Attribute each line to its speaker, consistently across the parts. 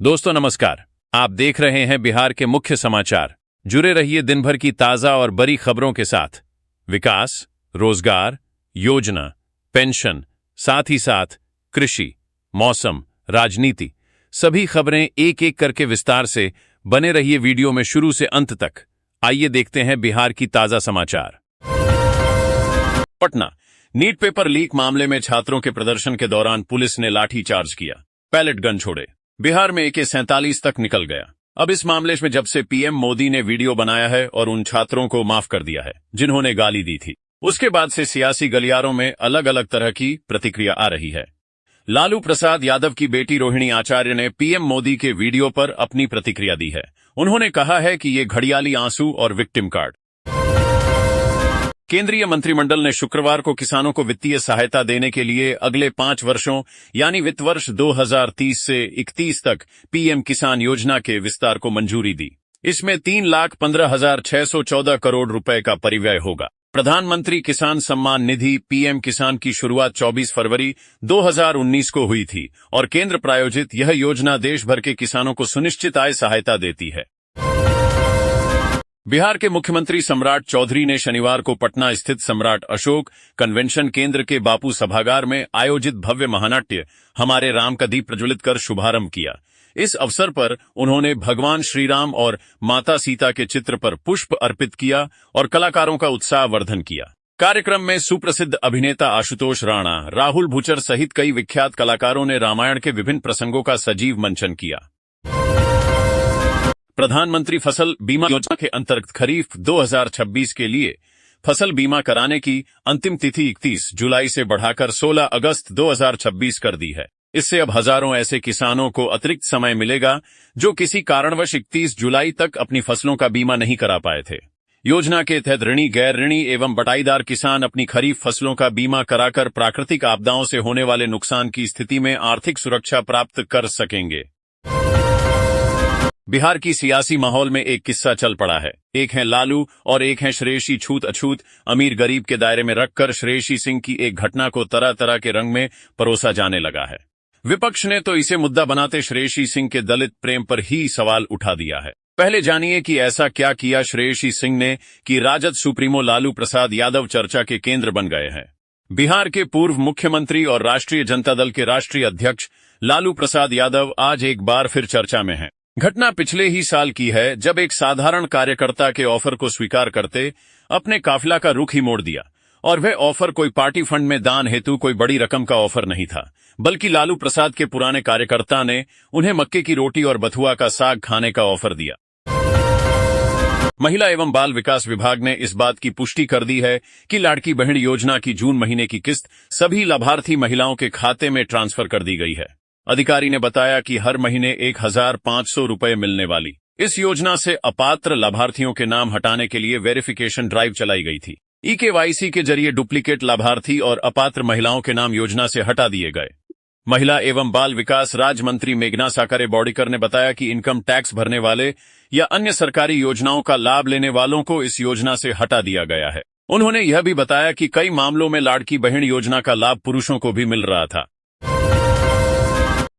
Speaker 1: दोस्तों नमस्कार। आप देख रहे हैं बिहार के मुख्य समाचार। जुड़े रहिए दिन भर की ताजा और बड़ी खबरों के साथ। विकास, रोजगार, योजना, पेंशन, साथ ही साथ कृषि, मौसम, राजनीति, सभी खबरें एक एक करके विस्तार से। बने रहिए वीडियो में शुरू से अंत तक। आइए देखते हैं बिहार की ताजा समाचार। पटना नीट पेपर लीक मामले में छात्रों के प्रदर्शन के दौरान पुलिस ने लाठीचार्ज किया, पैलेट गन छोड़े। बिहार में AK-47 तक निकल गया। अब इस मामले में जब से पीएम मोदी ने वीडियो बनाया है और उन छात्रों को माफ कर दिया है जिन्होंने गाली दी थी, उसके बाद से सियासी गलियारों में अलग अलग तरह की प्रतिक्रिया आ रही है। लालू प्रसाद यादव की बेटी रोहिणी आचार्य ने पीएम मोदी के वीडियो पर अपनी प्रतिक्रिया दी है। उन्होंने कहा है कि ये घड़ियाली आंसू और विक्टिम कार्ड। केंद्रीय मंत्रिमंडल ने शुक्रवार को किसानों को वित्तीय सहायता देने के लिए अगले 5 वर्षों यानी वित्त वर्ष 2030 से 31 तक पीएम किसान योजना के विस्तार को मंजूरी दी। इसमें 3,15,614 करोड़ रुपए का परिव्यय होगा। प्रधानमंत्री किसान सम्मान निधि पीएम किसान की शुरुआत 24 फरवरी 2019 को हुई थी और केंद्र प्रायोजित यह योजना देश भर के किसानों को सुनिश्चित आय सहायता देती है। बिहार के मुख्यमंत्री सम्राट चौधरी ने शनिवार को पटना स्थित सम्राट अशोक कन्वेंशन केंद्र के बापू सभागार में आयोजित भव्य महानाट्य हमारे राम का दीप प्रज्वलित कर शुभारंभ किया। इस अवसर पर उन्होंने भगवान श्रीराम और माता सीता के चित्र पर पुष्प अर्पित किया और कलाकारों का उत्साहवर्धन किया। कार्यक्रम में सुप्रसिद्ध अभिनेता आशुतोष राणा, राहुल भूचर सहित कई विख्यात कलाकारों ने रामायण के विभिन्न प्रसंगों का सजीव मंचन किया। प्रधानमंत्री फसल बीमा योजना के अंतर्गत खरीफ 2026 के लिए फसल बीमा कराने की अंतिम तिथि 31 जुलाई से बढ़ाकर 16 अगस्त 2026 कर दी है। इससे अब हजारों ऐसे किसानों को अतिरिक्त समय मिलेगा जो किसी कारणवश 31 जुलाई तक अपनी फसलों का बीमा नहीं करा पाए थे। योजना के तहत ऋणी, गैर ऋणी एवं बटाईदार किसान अपनी खरीफ फसलों का बीमा कराकर प्राकृतिक आपदाओं से होने वाले नुकसान की स्थिति में आर्थिक सुरक्षा प्राप्त कर सकेंगे। बिहार की सियासी माहौल में एक किस्सा चल पड़ा है। एक है लालू और एक है श्रेयसी छूत अछूत। अमीर गरीब के दायरे में रखकर श्रेयसी सिंह की एक घटना को तरह तरह के रंग में परोसा जाने लगा है। विपक्ष ने तो इसे मुद्दा बनाते श्रेयसी सिंह के दलित प्रेम पर ही सवाल उठा दिया है। पहले जानिए कि ऐसा क्या किया श्रेयसी सिंह ने कि राजद सुप्रीमो लालू प्रसाद यादव चर्चा के केंद्र बन गए हैं। बिहार के पूर्व मुख्यमंत्री और राष्ट्रीय जनता दल के राष्ट्रीय अध्यक्ष लालू प्रसाद यादव आज एक बार फिर चर्चा में हैं। घटना पिछले ही साल की है जब एक साधारण कार्यकर्ता के ऑफर को स्वीकार करते अपने काफिला का रुख ही मोड़ दिया और वह ऑफर कोई पार्टी फंड में दान हेतु कोई बड़ी रकम का ऑफर नहीं था, बल्कि लालू प्रसाद के पुराने कार्यकर्ता ने उन्हें मक्के की रोटी और बथुआ का साग खाने का ऑफर दिया। महिला एवं बाल विकास विभाग ने इस बात की पुष्टि कर दी है कि लाड़की बहन योजना की जून महीने की किस्त सभी लाभार्थी महिलाओं के खाते में ट्रांसफर कर दी गई है। अधिकारी ने बताया कि हर महीने 1,500 रुपए मिलने वाली इस योजना से अपात्र लाभार्थियों के नाम हटाने के लिए वेरिफिकेशन ड्राइव चलाई गई थी। EKYC के जरिए डुप्लीकेट लाभार्थी और अपात्र महिलाओं के नाम योजना से हटा दिए गए। महिला एवं बाल विकास राज्य मंत्री मेघना साकारे बॉडीकर ने बताया कि इनकम टैक्स भरने वाले या अन्य सरकारी योजनाओं का लाभ लेने वालों को इस योजना से हटा दिया गया है। उन्होंने यह भी बताया कि कई मामलों में लाड़की बहन योजना का लाभ पुरुषों को भी मिल रहा था।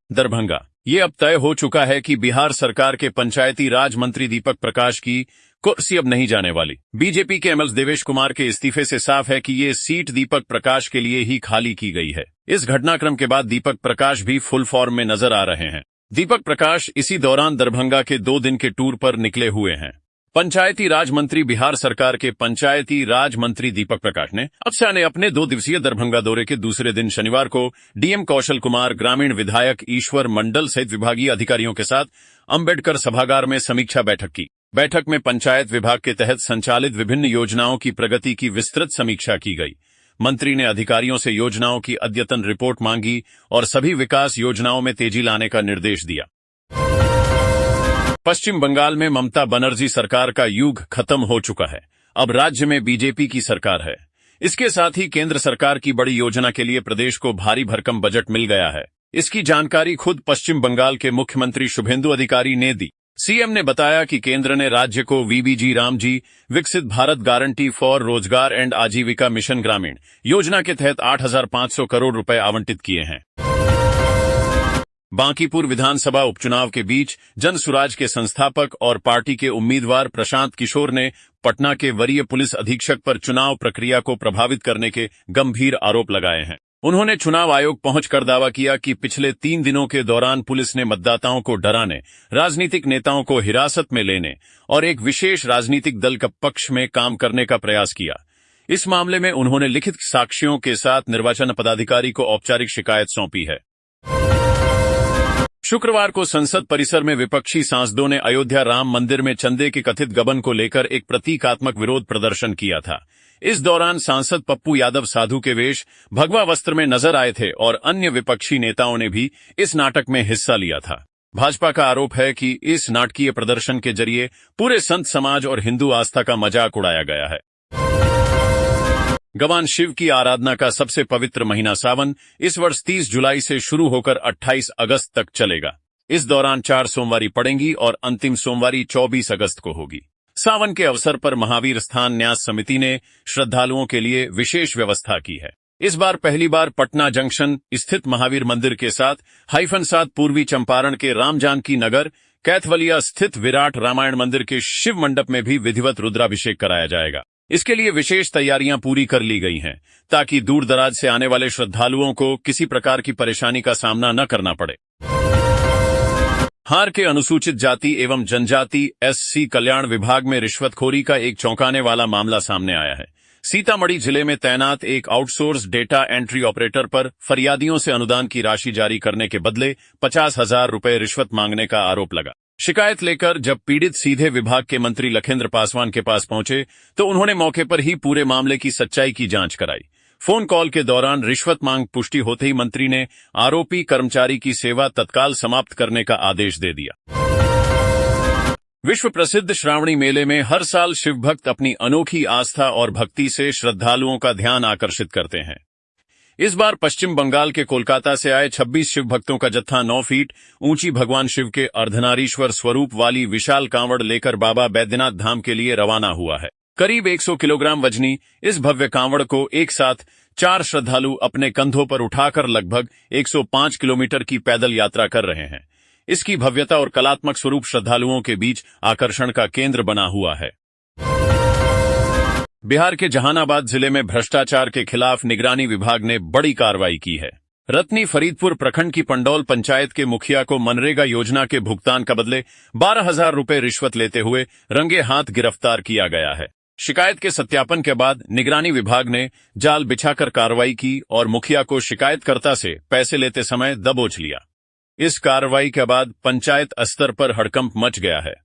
Speaker 1: दरभंगा ये अब तय हो चुका है कि बिहार सरकार के पंचायती राज मंत्री दीपक प्रकाश की कुर्सी अब नहीं जाने वाली। बीजेपी के एमएलए देवेश कुमार के इस्तीफे से साफ है कि ये सीट दीपक प्रकाश के लिए ही खाली की गई है। इस घटनाक्रम के बाद दीपक प्रकाश भी फुल फॉर्म में नजर आ रहे हैं। दीपक प्रकाश इसी दौरान दरभंगा के 2 दिन के टूर पर निकले हुए हैं। पंचायती राज मंत्री बिहार सरकार के पंचायती राज मंत्री दीपक प्रकाश ने अब से आने अपने 2 दिवसीय दरभंगा दौरे के दूसरे दिन शनिवार को डीएम कौशल कुमार, ग्रामीण विधायक ईश्वर मंडल सहित विभागीय अधिकारियों के साथ अंबेडकर सभागार में समीक्षा बैठक की। बैठक में पंचायत विभाग के तहत संचालित विभिन्न योजनाओं की प्रगति की विस्तृत समीक्षा की गई। मंत्री ने अधिकारियों से योजनाओं की अद्यतन रिपोर्ट मांगी और सभी विकास योजनाओं में तेजी लाने का निर्देश दिया। पश्चिम बंगाल में ममता बनर्जी सरकार का युग खत्म हो चुका है। अब राज्य में बीजेपी की सरकार है। इसके साथ ही केंद्र सरकार की बड़ी योजना के लिए प्रदेश को भारी भरकम बजट मिल गया है। इसकी जानकारी खुद पश्चिम बंगाल के मुख्यमंत्री शुभेंदु अधिकारी ने दी। सीएम ने बताया कि केंद्र ने राज्य को VBG रामजी विकसित भारत गारंटी फॉर रोजगार एंड आजीविका मिशन ग्रामीण योजना के तहत 8,500 करोड़ रुपए आवंटित किए हैं। बांकीपुर विधानसभा उपचुनाव के बीच जनसुराज के संस्थापक और पार्टी के उम्मीदवार प्रशांत किशोर ने पटना के वरीय पुलिस अधीक्षक पर चुनाव प्रक्रिया को प्रभावित करने के गंभीर आरोप लगाए हैं। उन्होंने चुनाव आयोग पहुंचकर दावा किया कि पिछले 3 दिनों के दौरान पुलिस ने मतदाताओं को डराने, राजनीतिक नेताओं को हिरासत में लेने और एक विशेष राजनीतिक दल का पक्ष में काम करने का प्रयास किया। इस मामले में उन्होंने लिखित साक्ष्यों के साथ निर्वाचन पदाधिकारी को औपचारिक शिकायत सौंपी है। शुक्रवार को संसद परिसर में विपक्षी सांसदों ने अयोध्या राम मंदिर में चंदे के कथित गबन को लेकर एक प्रतीकात्मक विरोध प्रदर्शन किया था। इस दौरान सांसद पप्पू यादव साधु के वेश, भगवा वस्त्र में नजर आए थे और अन्य विपक्षी नेताओं ने भी इस नाटक में हिस्सा लिया था। भाजपा का आरोप है कि इस नाटकीय प्रदर्शन के जरिए पूरे संत समाज और हिंदू आस्था का मजाक उड़ाया गया है। भगवान शिव की आराधना का सबसे पवित्र महीना सावन इस वर्ष 30 जुलाई से शुरू होकर 28 अगस्त तक चलेगा। इस दौरान 4 सोमवारी पड़ेंगी और अंतिम सोमवारी 24 अगस्त को होगी। सावन के अवसर पर महावीर स्थान न्यास समिति ने श्रद्धालुओं के लिए विशेष व्यवस्था की है। इस बार पहली बार पटना जंक्शन स्थित महावीर मंदिर के साथ -7 पूर्वी चंपारण के राम जानकी नगर कैथवलिया स्थित विराट रामायण मंदिर के शिव मंडप में भी विधिवत रुद्राभिषेक कराया जाएगा। इसके लिए विशेष तैयारियां पूरी कर ली गई हैं ताकि दूर दराज से आने वाले श्रद्धालुओं को किसी प्रकार की परेशानी का सामना न करना पड़े। हार के अनुसूचित जाति एवं जनजाति एससी कल्याण विभाग में रिश्वतखोरी का एक चौंकाने वाला मामला सामने आया है। सीतामढ़ी जिले में तैनात एक आउटसोर्स डेटा एंट्री ऑपरेटर पर फरियादियों से अनुदान की राशि जारी करने के बदले 50,000 रुपए रिश्वत मांगने का आरोप लगा। शिकायत लेकर जब पीड़ित सीधे विभाग के मंत्री लखेंद्र पासवान के पास पहुंचे तो उन्होंने मौके पर ही पूरे मामले की सच्चाई की जांच कराई। फोन कॉल के दौरान रिश्वत मांग पुष्टि होते ही मंत्री ने आरोपी कर्मचारी की सेवा तत्काल समाप्त करने का आदेश दे दिया। विश्व प्रसिद्ध श्रावणी मेले में हर साल शिव भक्त अपनी अनोखी आस्था और भक्ति से श्रद्धालुओं का ध्यान आकर्षित करते हैं। इस बार पश्चिम बंगाल के कोलकाता से आए 26 शिव भक्तों का जत्था 9 फीट ऊंची भगवान शिव के अर्धनारीश्वर स्वरूप वाली विशाल कांवड़ लेकर बाबा बैद्यनाथ धाम के लिए रवाना हुआ है। करीब 100 किलोग्राम वजनी इस भव्य कांवड़ को एक साथ 4 श्रद्धालु अपने कंधों पर उठाकर लगभग 105 किलोमीटर की पैदल यात्रा कर रहे हैं। इसकी भव्यता और कलात्मक स्वरूप श्रद्धालुओं के बीच आकर्षण का केंद्र बना हुआ है। बिहार के जहानाबाद जिले में भ्रष्टाचार के खिलाफ निगरानी विभाग ने बड़ी कार्रवाई की है। रत्नी फरीदपुर प्रखंड की पंडौल पंचायत के मुखिया को मनरेगा योजना के भुगतान का बदले 12,000 रुपए रिश्वत लेते हुए रंगे हाथ गिरफ्तार किया गया है। शिकायत के सत्यापन के बाद निगरानी विभाग ने जाल बिछाकर कार्रवाई की और मुखिया को शिकायतकर्ता से पैसे लेते समय दबोच लिया। इस कार्रवाई के बाद पंचायत स्तर पर हड़कंप मच गया है।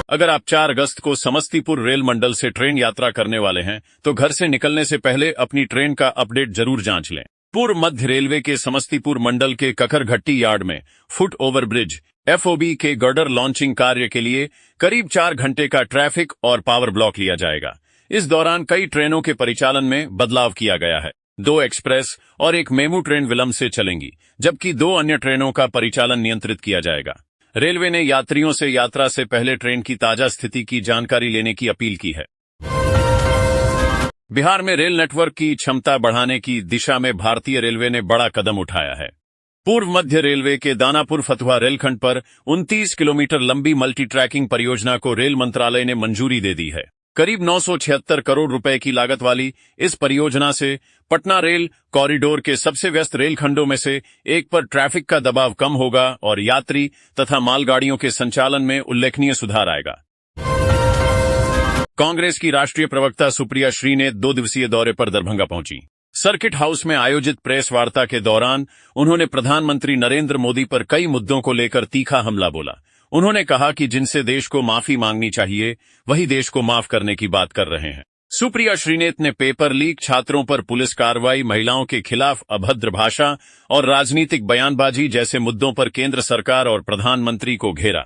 Speaker 1: अगर आप 4 अगस्त को समस्तीपुर रेल मंडल से ट्रेन यात्रा करने वाले हैं तो घर से निकलने से पहले अपनी ट्रेन का अपडेट जरूर जांच लें। पूर्व मध्य रेलवे के समस्तीपुर मंडल के ककरघट्टी यार्ड में फुट ओवर ब्रिज FOB के गर्डर लॉन्चिंग कार्य के लिए करीब 4 घंटे का ट्रैफिक और पावर ब्लॉक लिया जाएगा। इस दौरान कई ट्रेनों के परिचालन में बदलाव किया गया है। 2 एक्सप्रेस और एक मेमू ट्रेन विलंब से चलेंगी, जबकि 2 अन्य ट्रेनों का परिचालन नियंत्रित किया जाएगा। रेलवे ने यात्रियों से यात्रा से पहले ट्रेन की ताजा स्थिति की जानकारी लेने की अपील की है। बिहार में रेल नेटवर्क की क्षमता बढ़ाने की दिशा में भारतीय रेलवे ने बड़ा कदम उठाया है। पूर्व मध्य रेलवे के दानापुर फतुहा रेलखंड पर 29 किलोमीटर लंबी मल्टी ट्रैकिंग परियोजना को रेल मंत्रालय ने मंजूरी दे दी है। करीब 976 करोड़ रुपए की लागत वाली इस परियोजना से पटना रेल कॉरिडोर के सबसे व्यस्त रेलखंडों में से एक पर ट्रैफिक का दबाव कम होगा और यात्री तथा मालगाड़ियों के संचालन में उल्लेखनीय सुधार आएगा। कांग्रेस की राष्ट्रीय प्रवक्ता सुप्रिया श्रीनेत 2 दिवसीय दौरे पर दरभंगा पहुंची। सर्किट हाउस में आयोजित प्रेस वार्ता के दौरान उन्होंने प्रधानमंत्री नरेंद्र मोदी पर कई मुद्दों को लेकर तीखा हमला बोला। उन्होंने कहा कि जिनसे देश को माफी मांगनी चाहिए वही देश को माफ करने की बात कर रहे हैं। सुप्रिया श्रीनेत ने पेपर लीक, छात्रों पर पुलिस कार्रवाई, महिलाओं के खिलाफ अभद्र भाषा और राजनीतिक बयानबाजी जैसे मुद्दों पर केंद्र सरकार और प्रधानमंत्री को घेरा।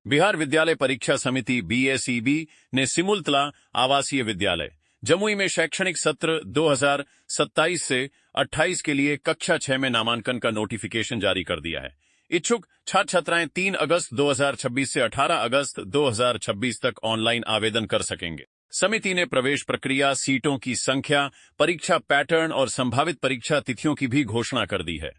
Speaker 1: बिहार विद्यालय परीक्षा समिति BSEB ने सिमुलतला आवासीय विद्यालय जमुई में शैक्षणिक सत्र 2027 से 28 के लिए कक्षा 6 में नामांकन का नोटिफिकेशन जारी कर दिया है। इच्छुक छात्र छात्राएं 3 अगस्त 2026 से 18 अगस्त 2026 तक ऑनलाइन आवेदन कर सकेंगे। समिति ने प्रवेश प्रक्रिया, सीटों की संख्या, परीक्षा पैटर्न और संभावित परीक्षा तिथियों की भी घोषणा कर दी है।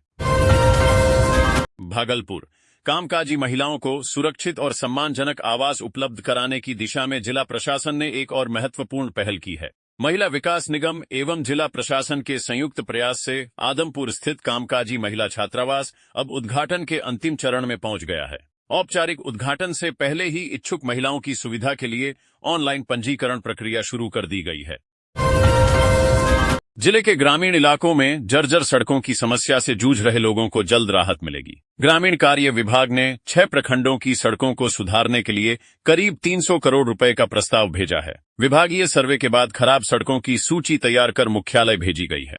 Speaker 1: भागलपुर कामकाजी महिलाओं को सुरक्षित और सम्मानजनक आवास उपलब्ध कराने की दिशा में जिला प्रशासन ने एक और महत्वपूर्ण पहल की है। महिला विकास निगम एवं जिला प्रशासन के संयुक्त प्रयास से आदमपुर स्थित कामकाजी महिला छात्रावास अब उद्घाटन के अंतिम चरण में पहुंच गया है। औपचारिक उद्घाटन से पहले ही इच्छुक महिलाओं की सुविधा के लिए ऑनलाइन पंजीकरण प्रक्रिया शुरू कर दी गई है। जिले के ग्रामीण इलाकों में जर्जर सड़कों की समस्या से जूझ रहे लोगों को जल्द राहत मिलेगी। ग्रामीण कार्य विभाग ने 6 प्रखंडों की सड़कों को सुधारने के लिए करीब 300 करोड़ रुपए का प्रस्ताव भेजा है। विभागीय सर्वे के बाद खराब सड़कों की सूची तैयार कर मुख्यालय भेजी गई है।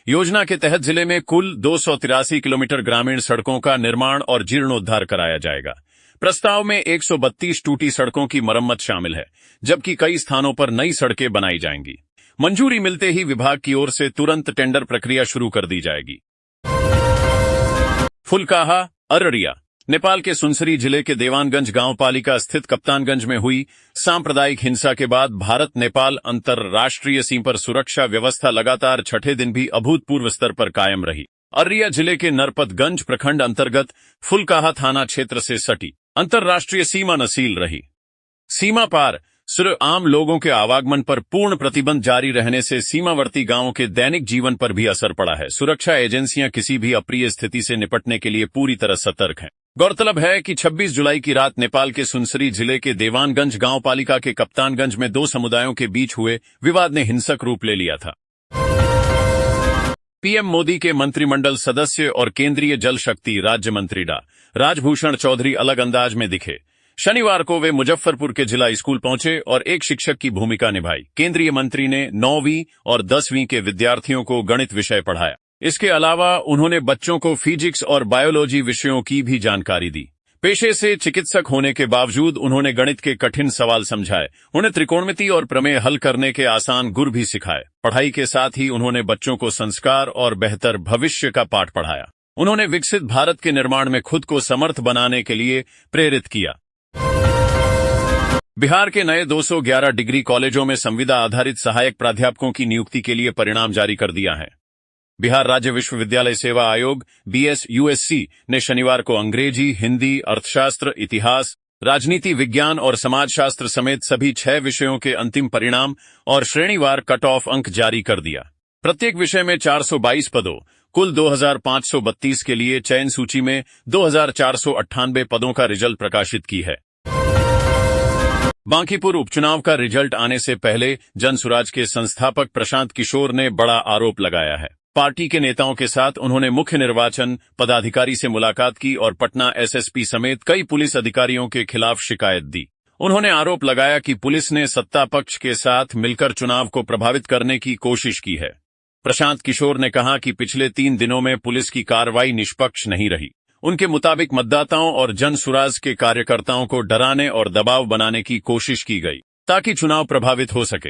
Speaker 1: योजना के तहत जिले में कुल 283 किलोमीटर ग्रामीण सड़कों का निर्माण और जीर्णोद्धार कराया जाएगा। प्रस्ताव में 132 टूटी सड़कों की मरम्मत शामिल है, जबकि कई स्थानों पर नई सड़कें बनाई जाएंगी। मंजूरी मिलते ही विभाग की ओर से तुरंत टेंडर प्रक्रिया शुरू कर दी जाएगी। फुलकाहा, अररिया। नेपाल के सुनसरी जिले के देवानगंज गांव पालिका स्थित कप्तानगंज में हुई सांप्रदायिक हिंसा के बाद भारत नेपाल अंतर्राष्ट्रीय सीमा पर सुरक्षा व्यवस्था लगातार छठे दिन भी अभूतपूर्व स्तर पर कायम रही। अररिया जिले के नरपतगंज प्रखंड अंतर्गत फुलकाहा थाना क्षेत्र से सटी अंतर्राष्ट्रीय सीमा नसील रही। सीमा पार आम लोगों के आवागमन पर पूर्ण प्रतिबंध जारी रहने से सीमावर्ती गांवों के दैनिक जीवन पर भी असर पड़ा है। सुरक्षा एजेंसियां किसी भी अप्रिय स्थिति से निपटने के लिए पूरी तरह सतर्क हैं। गौरतलब है कि 26 जुलाई की रात नेपाल के सुनसरी जिले के देवानगंज गांव पालिका के कप्तानगंज में 2 समुदायों के बीच हुए विवाद ने हिंसक रूप ले लिया था। पीएम मोदी के मंत्रिमंडल सदस्य और केंद्रीय जल शक्ति राज्य मंत्री डॉ. राजभूषण चौधरी अलग अंदाज में दिखे। शनिवार को वे मुजफ्फरपुर के जिला स्कूल पहुंचे और एक शिक्षक की भूमिका निभाई। केंद्रीय मंत्री ने 9वीं और 10वीं के विद्यार्थियों को गणित विषय पढ़ाया। इसके अलावा उन्होंने बच्चों को फिजिक्स और बायोलॉजी विषयों की भी जानकारी दी। पेशे से चिकित्सक होने के बावजूद उन्होंने गणित के कठिन सवाल समझाए। उन्हें त्रिकोणमिति और प्रमेय हल करने के आसान गुर भी सिखाए। पढ़ाई के साथ ही उन्होंने बच्चों को संस्कार और बेहतर भविष्य का पाठ पढ़ाया। उन्होंने विकसित भारत के निर्माण में खुद को समर्थ बनाने के लिए प्रेरित किया। बिहार के नए 211 डिग्री कॉलेजों में संविदा आधारित सहायक प्राध्यापकों की नियुक्ति के लिए परिणाम जारी कर दिया है। बिहार राज्य विश्वविद्यालय सेवा आयोग BSUSC ने शनिवार को अंग्रेजी, हिंदी, अर्थशास्त्र, इतिहास, राजनीति विज्ञान और समाजशास्त्र समेत सभी 6 विषयों के अंतिम परिणाम और श्रेणीवार कट ऑफ अंक जारी कर दिया। प्रत्येक विषय में 422 पदों, कुल 2532 के लिए चयन सूची में 2498 पदों का रिजल्ट प्रकाशित की है। बांकीपुर उपचुनाव का रिजल्ट आने से पहले जनसुराज के संस्थापक प्रशांत किशोर ने बड़ा आरोप लगाया है। पार्टी के नेताओं के साथ उन्होंने मुख्य निर्वाचन पदाधिकारी से मुलाकात की और पटना SSP समेत कई पुलिस अधिकारियों के खिलाफ शिकायत दी। उन्होंने आरोप लगाया कि पुलिस ने सत्ता पक्ष के साथ मिलकर चुनाव को प्रभावित करने की कोशिश की है। प्रशांत किशोर ने कहा कि पिछले 3 दिनों में पुलिस की कार्रवाई निष्पक्ष नहीं रही। उनके मुताबिक मतदाताओं और जनसुराज के कार्यकर्ताओं को डराने और दबाव बनाने की कोशिश की गई ताकि चुनाव प्रभावित हो सके।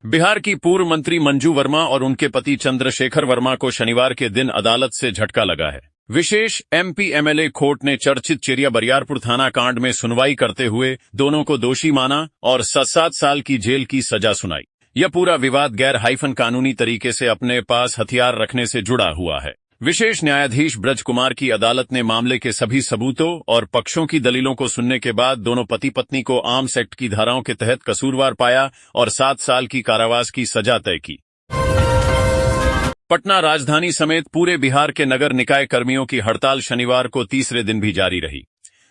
Speaker 1: बिहार की पूर्व मंत्री मंजू वर्मा और उनके पति चंद्रशेखर वर्मा को शनिवार के दिन अदालत से झटका लगा है। विशेष MP MLA कोर्ट ने चर्चित चेरिया बरियारपुर थाना कांड में सुनवाई करते हुए दोनों को दोषी माना और 7 साल की जेल की सजा सुनाई। यह पूरा विवाद गैर कानूनी तरीके से अपने पास हथियार रखने से जुड़ा हुआ है। विशेष न्यायाधीश ब्रज कुमार की अदालत ने मामले के सभी सबूतों और पक्षों की दलीलों को सुनने के बाद दोनों पति पत्नी को आर्म्स एक्ट की धाराओं के तहत कसूरवार पाया और 7 साल की कारावास की सजा तय की। पटना राजधानी समेत पूरे बिहार के नगर निकाय कर्मियों की हड़ताल शनिवार को तीसरे दिन भी जारी रही।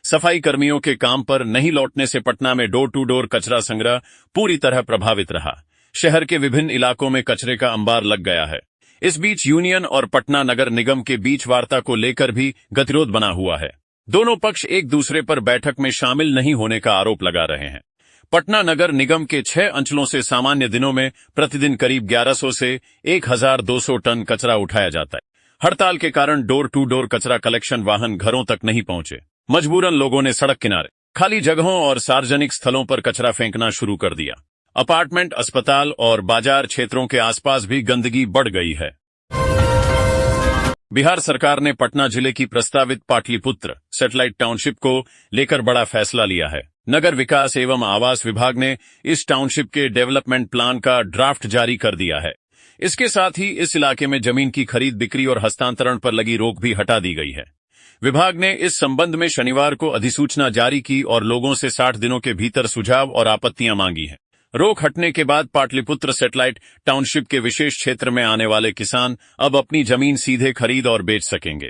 Speaker 1: सफाई कर्मियों के काम पर नहीं लौटने से पटना में डोर टू डोर कचरा संग्रह पूरी तरह प्रभावित रहा। शहर के विभिन्न इलाकों में कचरे का अंबार लग गया है। इस बीच यूनियन और पटना नगर निगम के बीच वार्ता को लेकर भी गतिरोध बना हुआ है। दोनों पक्ष एक दूसरे पर बैठक में शामिल नहीं होने का आरोप लगा रहे हैं। पटना नगर निगम के 6 अंचलों से सामान्य दिनों में प्रतिदिन करीब 1100 से 1200 टन कचरा उठाया जाता है। हड़ताल के कारण डोर टू डोर कचरा कलेक्शन वाहन घरों तक नहीं पहुंचे। मजबूरन लोगों ने सड़क किनारे, खाली जगहों और सार्वजनिक स्थलों पर कचरा फेंकना शुरू कर दिया। अपार्टमेंट, अस्पताल और बाजार क्षेत्रों के आसपास भी गंदगी बढ़ गई है। बिहार सरकार ने पटना जिले की प्रस्तावित पाटलिपुत्र सैटेलाइट टाउनशिप को लेकर बड़ा फैसला लिया है। नगर विकास एवं आवास विभाग ने इस टाउनशिप के डेवलपमेंट प्लान का ड्राफ्ट जारी कर दिया है। इसके साथ ही इस इलाके में जमीन की खरीद बिक्री और हस्तांतरण पर लगी रोक भी हटा दी गई है। विभाग ने इस संबंध में शनिवार को अधिसूचना जारी की और लोगों से 60 दिनों के भीतर सुझाव और आपत्तियां मांगी हैं। रोक हटने के बाद पाटलिपुत्र सैटेलाइट टाउनशिप के विशेष क्षेत्र में आने वाले किसान अब अपनी जमीन सीधे खरीद और बेच सकेंगे।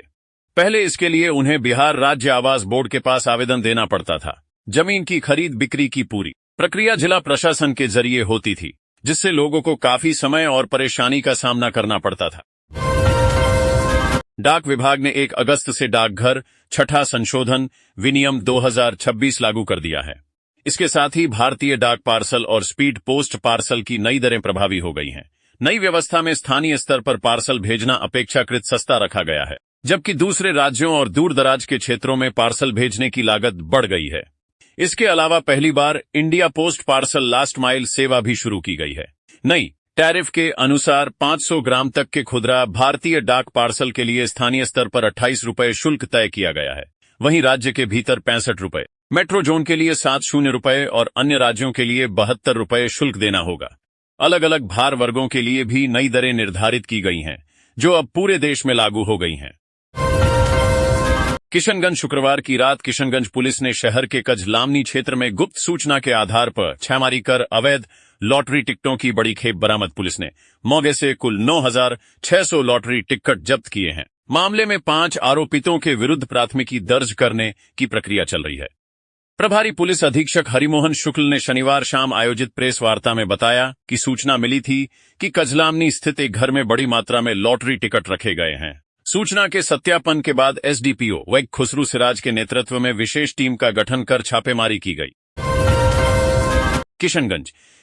Speaker 1: पहले इसके लिए उन्हें बिहार राज्य आवास बोर्ड के पास आवेदन देना पड़ता था। जमीन की खरीद बिक्री की पूरी प्रक्रिया जिला प्रशासन के जरिए होती थी, जिससे लोगों को काफी समय और परेशानी का सामना करना पड़ता था। डाक विभाग ने 1 अगस्त से डाकघर छठा संशोधन विनियम 2026 लागू कर दिया है। इसके साथ ही भारतीय डाक पार्सल और स्पीड पोस्ट पार्सल की नई दरें प्रभावी हो गई हैं। नई व्यवस्था में स्थानीय स्तर पर पार्सल भेजना अपेक्षाकृत सस्ता रखा गया है, जबकि दूसरे राज्यों और दूर दराज के क्षेत्रों में पार्सल भेजने की लागत बढ़ गई है। इसके अलावा पहली बार India Post parcel last mile सेवा भी शुरू की गई है। नई टैरिफ के अनुसार 500 ग्राम तक के खुदरा भारतीय डाक पार्सल के लिए स्थानीय स्तर पर 28 रुपये शुल्क तय किया गया है। वहीं राज्य के भीतर 65 रुपये, मेट्रो जोन के लिए 70 रुपये और अन्य राज्यों के लिए 72 रुपये शुल्क देना होगा। अलग अलग भार वर्गों के लिए भी नई दरें निर्धारित की गई हैं, जो अब पूरे देश में लागू हो गई हैं। किशनगंज शुक्रवार की रात किशनगंज पुलिस ने शहर के कजलामनी क्षेत्र में गुप्त सूचना के आधार पर छापेमारी कर अवैध लॉटरी टिकटों की बड़ी खेप बरामद। पुलिस ने मौके से कुल 9,600 लॉटरी टिकट जब्त किए हैं। मामले में 5 आरोपितों के विरुद्ध प्राथमिकी दर्ज करने की प्रक्रिया चल रही है। प्रभारी पुलिस अधीक्षक हरिमोहन शुक्ल ने शनिवार शाम आयोजित प्रेस वार्ता में बताया कि सूचना मिली थी कि कजलामनी स्थित एक घर में बड़ी मात्रा में लॉटरी टिकट रखे गए हैं। सूचना के सत्यापन के बाद एसडीपीओ वैग खुसरू सिराज के नेतृत्व में विशेष टीम का गठन कर छापेमारी की गई।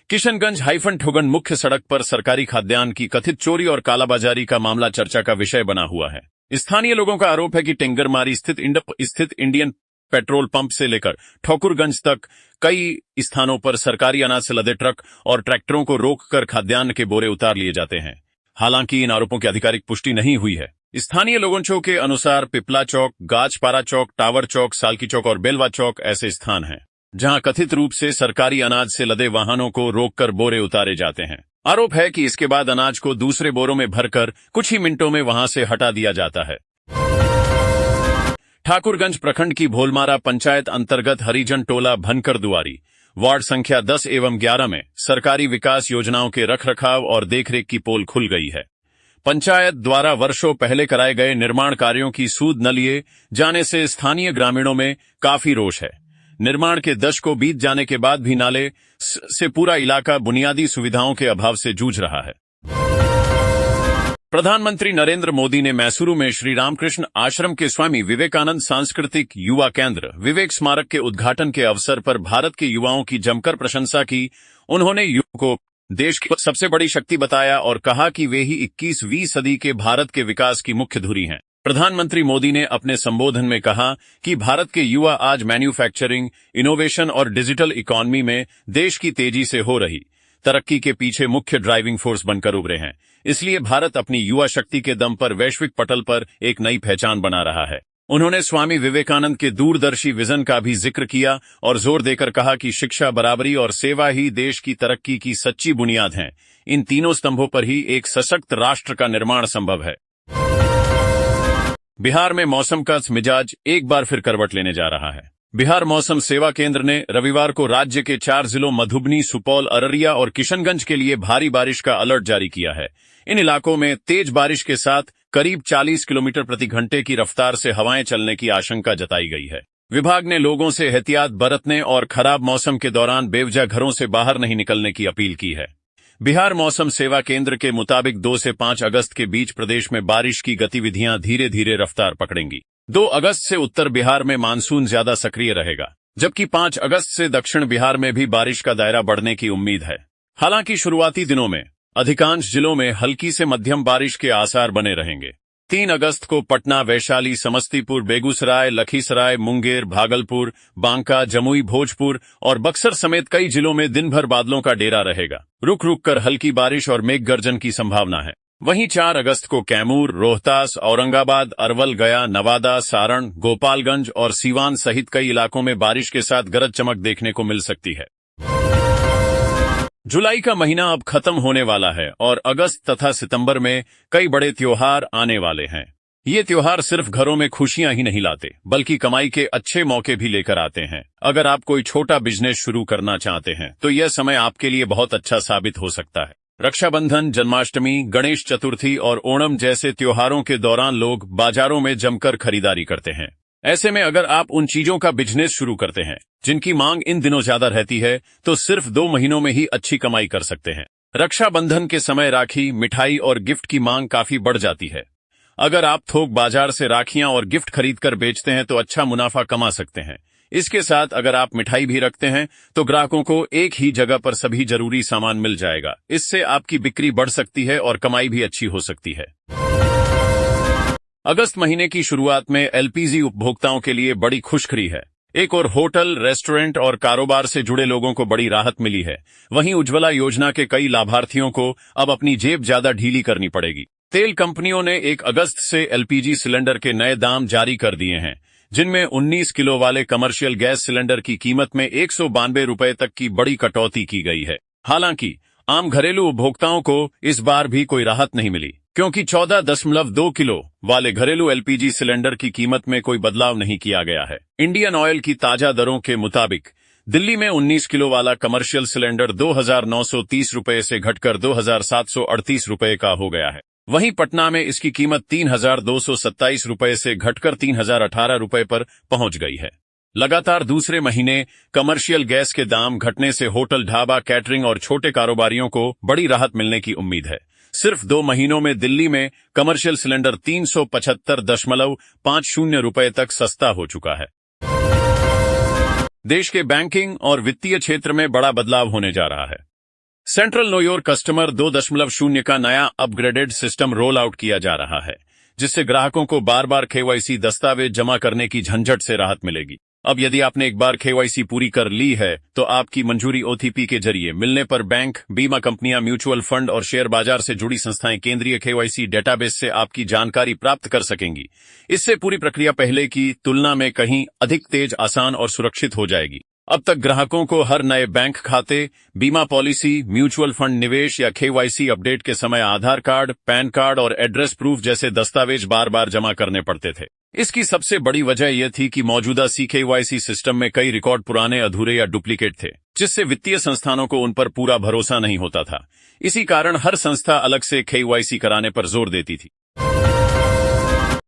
Speaker 1: किशनगंज हाइफन ठोगन मुख्य सड़क पर सरकारी खाद्यान्न की कथित चोरी और कालाबाजारी का मामला चर्चा का विषय बना हुआ है। स्थानीय लोगों का आरोप है कि टेंगरमारी स्थित इंडियन पेट्रोल पंप से लेकर ठाकुरगंज तक कई स्थानों पर सरकारी अनाज से लदे ट्रक और ट्रैक्टरों को रोककर खाद्यान्न के बोरे उतार लिए जाते हैं। हालांकि इन आरोपों की आधिकारिक पुष्टि नहीं हुई है। स्थानीय लोगों के अनुसार पिपला चौक, गाजपारा चौक, टावर चौक, सालकी चौक और बेलवा चौक ऐसे स्थान हैं जहां कथित रूप से सरकारी अनाज से लदे वाहनों को रोककर बोरे उतारे जाते हैं। आरोप है कि इसके बाद अनाज को दूसरे बोरों में भरकर कुछ ही मिनटों में वहां से हटा दिया जाता है। ठाकुरगंज प्रखंड की भोलमारा पंचायत अंतर्गत हरिजन टोला भनकर दुआरी वार्ड संख्या 10 एवं 11 में सरकारी विकास योजनाओं के रखरखाव और देखरेख की पोल खुल गई है। पंचायत द्वारा वर्षों पहले कराए गए निर्माण कार्यों की सूद न लिए जाने से स्थानीय ग्रामीणों में काफी रोष है। निर्माण के दशकों बीत जाने के बाद भी नाले से पूरा इलाका बुनियादी सुविधाओं के अभाव से जूझ रहा है। प्रधानमंत्री नरेंद्र मोदी ने मैसूरू में श्री रामकृष्ण आश्रम के स्वामी विवेकानंद सांस्कृतिक युवा केंद्र विवेक स्मारक के उद्घाटन के अवसर पर भारत के युवाओं की जमकर प्रशंसा की। उन्होंने युवाओं को देश की सबसे बड़ी शक्ति बताया और कहा कि वे ही 21वीं सदी के भारत के विकास की मुख्य धुरी हैं। प्रधानमंत्री मोदी ने अपने संबोधन में कहा कि भारत के युवा आज मैन्युफैक्चरिंग, इनोवेशन और डिजिटल इकोनॉमी में देश की तेजी से हो रही तरक्की के पीछे मुख्य ड्राइविंग फोर्स बनकर उभरे हैं। इसलिए भारत अपनी युवा शक्ति के दम पर वैश्विक पटल पर एक नई पहचान बना रहा है। उन्होंने स्वामी विवेकानंद के दूरदर्शी विजन का भी जिक्र किया और जोर देकर कहा कि शिक्षा, बराबरी और सेवा ही देश की तरक्की की सच्ची बुनियाद हैं। इन तीनों स्तंभों पर ही एक सशक्त राष्ट्र का निर्माण संभव है। बिहार में मौसम का मिजाज एक बार फिर करवट लेने जा रहा है। बिहार मौसम सेवा केंद्र ने रविवार को राज्य के 4 जिलों मधुबनी, सुपौल, अररिया और किशनगंज के लिए भारी बारिश का अलर्ट जारी किया है। इन इलाकों में तेज बारिश के साथ करीब 40 किलोमीटर प्रति घंटे की रफ्तार से हवाएं चलने की आशंका जताई गई है। विभाग ने लोगों से एहतियात बरतने और खराब मौसम के दौरान बेवजह घरों से बाहर नहीं निकलने की अपील की है। बिहार मौसम सेवा केंद्र के मुताबिक 2 से 5 अगस्त के बीच प्रदेश में बारिश की गतिविधियां धीरे धीरे रफ्तार पकड़ेंगी। 2 अगस्त से उत्तर बिहार में मानसून ज्यादा सक्रिय रहेगा, जबकि 5 अगस्त से दक्षिण बिहार में भी बारिश का दायरा बढ़ने की उम्मीद है। हालांकि शुरुआती दिनों में अधिकांश जिलों में हल्की से मध्यम बारिश के आसार बने रहेंगे। 3 अगस्त को पटना, वैशाली, समस्तीपुर, बेगूसराय, लखीसराय, मुंगेर, भागलपुर, बांका, जमुई, भोजपुर और बक्सर समेत कई जिलों में दिन भर बादलों का डेरा रहेगा। रुक रुक कर हल्की बारिश और मेघ गर्जन की संभावना है। वहीं 4 अगस्त को कैमूर, रोहतास, औरंगाबाद, अरवल, गया, नवादा, सारण, गोपालगंज और सीवान सहित कई इलाकों में बारिश के साथ गरज चमक देखने को मिल सकती है। जुलाई का महीना अब खत्म होने वाला है और अगस्त तथा सितंबर में कई बड़े त्योहार आने वाले हैं। ये त्योहार सिर्फ घरों में खुशियां ही नहीं लाते, बल्कि कमाई के अच्छे मौके भी लेकर आते हैं। अगर आप कोई छोटा बिजनेस शुरू करना चाहते हैं तो यह समय आपके लिए बहुत अच्छा साबित हो सकता है। रक्षाबंधन, जन्माष्टमी, गणेश चतुर्थी और ओणम जैसे त्योहारों के दौरान लोग बाजारों में जमकर खरीदारी करते हैं। ऐसे में अगर आप उन चीजों का बिजनेस शुरू करते हैं जिनकी मांग इन दिनों ज्यादा रहती है तो सिर्फ 2 महीनों में ही अच्छी कमाई कर सकते हैं। रक्षाबंधन के समय राखी, मिठाई और गिफ्ट की मांग काफी बढ़ जाती है। अगर आप थोक बाजार से राखियां और गिफ्ट खरीदकर बेचते हैं तो अच्छा मुनाफा कमा सकते हैं। इसके साथ अगर आप मिठाई भी रखते हैं तो ग्राहकों को एक ही जगह पर सभी जरूरी सामान मिल जाएगा। इससे आपकी बिक्री बढ़ सकती है और कमाई भी अच्छी हो सकती है। अगस्त महीने की शुरुआत में एलपीजी उपभोक्ताओं के लिए बड़ी खुशखबरी है। एक और होटल, रेस्टोरेंट और कारोबार से जुड़े लोगों को बड़ी राहत मिली है। वहीं उज्ज्वला योजना के कई लाभार्थियों को अब अपनी जेब ज्यादा ढीली करनी पड़ेगी। तेल कंपनियों ने 1 अगस्त से एलपीजी सिलेंडर के नए दाम जारी कर दिए हैं, जिनमें 19 किलो वाले कमर्शियल गैस सिलेंडर की कीमत में 192 रुपए तक की बड़ी कटौती की गई है। हालांकि आम घरेलू उपभोक्ताओं को इस बार भी कोई राहत नहीं मिली, क्योंकि 14.2 किलो वाले घरेलू एलपीजी सिलेंडर की कीमत में कोई बदलाव नहीं किया गया है। इंडियन ऑयल की ताजा दरों के मुताबिक दिल्ली में 19 किलो वाला कमर्शियल सिलेंडर 2,930 रुपए से घटकर 2,738 रुपए का हो गया है। वहीं पटना में इसकी कीमत 3,227 रुपए से घटकर 3,018 रुपए पर पहुंच गई है। लगातार दूसरे महीने कमर्शियल गैस के दाम घटने से होटल, ढाबा, कैटरिंग और छोटे कारोबारियों को बड़ी राहत मिलने की उम्मीद है। सिर्फ 2 महीनों में दिल्ली में कमर्शियल सिलेंडर 375.50 रुपए तक सस्ता हो चुका है। देश के बैंकिंग और वित्तीय क्षेत्र में बड़ा बदलाव होने जा रहा है। सेंट्रल नो योर कस्टमर 2.0 का नया अपग्रेडेड सिस्टम रोल आउट किया जा रहा है, जिससे ग्राहकों को बार बार केवाईसी दस्तावेज जमा करने की झंझट से राहत मिलेगी। अब यदि आपने एक बार केवाईसी पूरी कर ली है तो आपकी मंजूरी ओटीपी के जरिए मिलने पर बैंक, बीमा कंपनियां, म्यूचुअल फंड और शेयर बाजार से जुड़ी संस्थाएं केंद्रीय केवाईसी डेटाबेस से आपकी जानकारी प्राप्त कर सकेंगी। इससे पूरी प्रक्रिया पहले की तुलना में कहीं अधिक तेज, आसान और सुरक्षित हो जाएगी। अब तक ग्राहकों को हर नए बैंक खाते, बीमा पॉलिसी, म्यूचुअल फंड निवेश या केवाईसी अपडेट के समय आधार कार्ड, पैन कार्ड और एड्रेस प्रूफ जैसे दस्तावेज बार बार जमा करने पड़ते थे। इसकी सबसे बड़ी वजह यह थी कि मौजूदा केवाईसी सिस्टम में कई रिकॉर्ड पुराने, अधूरे या डुप्लीकेट थे, जिससे वित्तीय संस्थानों को उन पर पूरा भरोसा नहीं होता था। इसी कारण हर संस्था अलग से केवाईसी कराने पर जोर देती थी।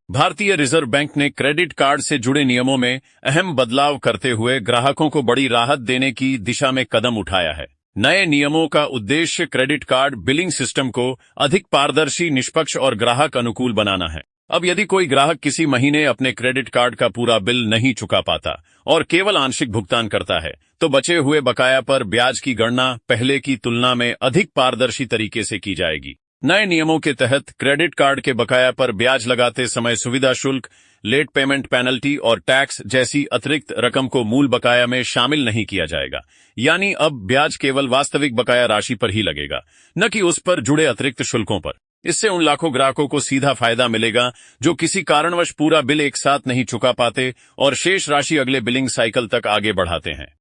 Speaker 1: भारतीय रिजर्व बैंक ने क्रेडिट कार्ड से जुड़े नियमों में अहम बदलाव करते हुए ग्राहकों को बड़ी राहत देने की दिशा में कदम उठाया है। नए नियमों का उद्देश्य क्रेडिट कार्ड बिलिंग सिस्टम को अधिक पारदर्शी, निष्पक्ष और ग्राहक अनुकूल बनाना है। अब यदि कोई ग्राहक किसी महीने अपने क्रेडिट कार्ड का पूरा बिल नहीं चुका पाता और केवल आंशिक भुगतान करता है, तो बचे हुए बकाया पर ब्याज की गणना पहले की तुलना में अधिक पारदर्शी तरीके से की जाएगी। नए नियमों के तहत क्रेडिट कार्ड के बकाया पर ब्याज लगाते समय सुविधा शुल्क, लेट पेमेंट पेनल्टी और टैक्स जैसी अतिरिक्त रकम को मूल बकाया में शामिल नहीं किया जाएगा। यानी अब ब्याज केवल वास्तविक बकाया राशि पर ही लगेगा, न कि उस पर जुड़े अतिरिक्त शुल्कों पर। इससे उन लाखों ग्राहकों को सीधा फायदा मिलेगा जो किसी कारणवश पूरा बिल एक साथ नहीं चुका पाते और शेष राशि अगले बिलिंग साइकिल तक आगे बढ़ाते हैं।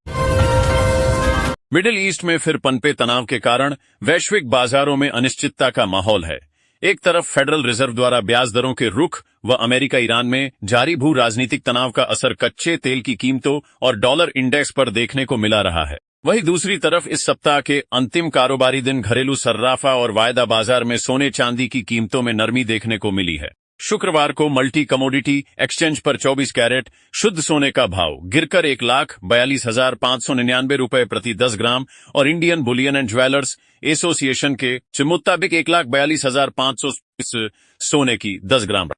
Speaker 1: मिडिल ईस्ट में फिर पनपे तनाव के कारण वैश्विक बाजारों में अनिश्चितता का माहौल है। एक तरफ फेडरल रिजर्व द्वारा ब्याज दरों के रुख व अमेरिका ईरान में जारी भू राजनीतिक तनाव का असर कच्चे तेल की कीमतों और डॉलर इंडेक्स पर देखने को मिला रहा है। वहीं दूसरी तरफ इस सप्ताह के अंतिम कारोबारी दिन घरेलू सर्राफा और वायदा बाजार में सोने चांदी की कीमतों में नरमी देखने को मिली है। शुक्रवार को मल्टी कमोडिटी एक्सचेंज पर 24 कैरेट शुद्ध सोने का भाव गिरकर 1,42,599 रुपए प्रति 10 ग्राम और Indian Boolean and jewellers association के मुताबिक 1,42,500 सोने की 10 ग्राम।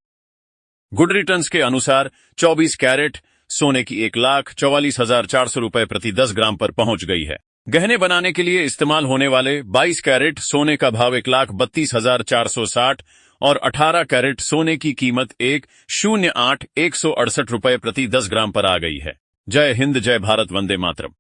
Speaker 1: गुड रिटर्न्स के अनुसार 24 कैरेट सोने की 1,44,400 रुपए प्रति 10 ग्राम पर पहुंच गई है। गहने बनाने के लिए इस्तेमाल होने वाले 22 कैरेट सोने का भाव 1,32,460 और 18 कैरेट सोने की कीमत 1,08,168 रुपए प्रति 10 ग्राम पर आ गई है। जय हिंद, जय भारत, वंदे मातरम।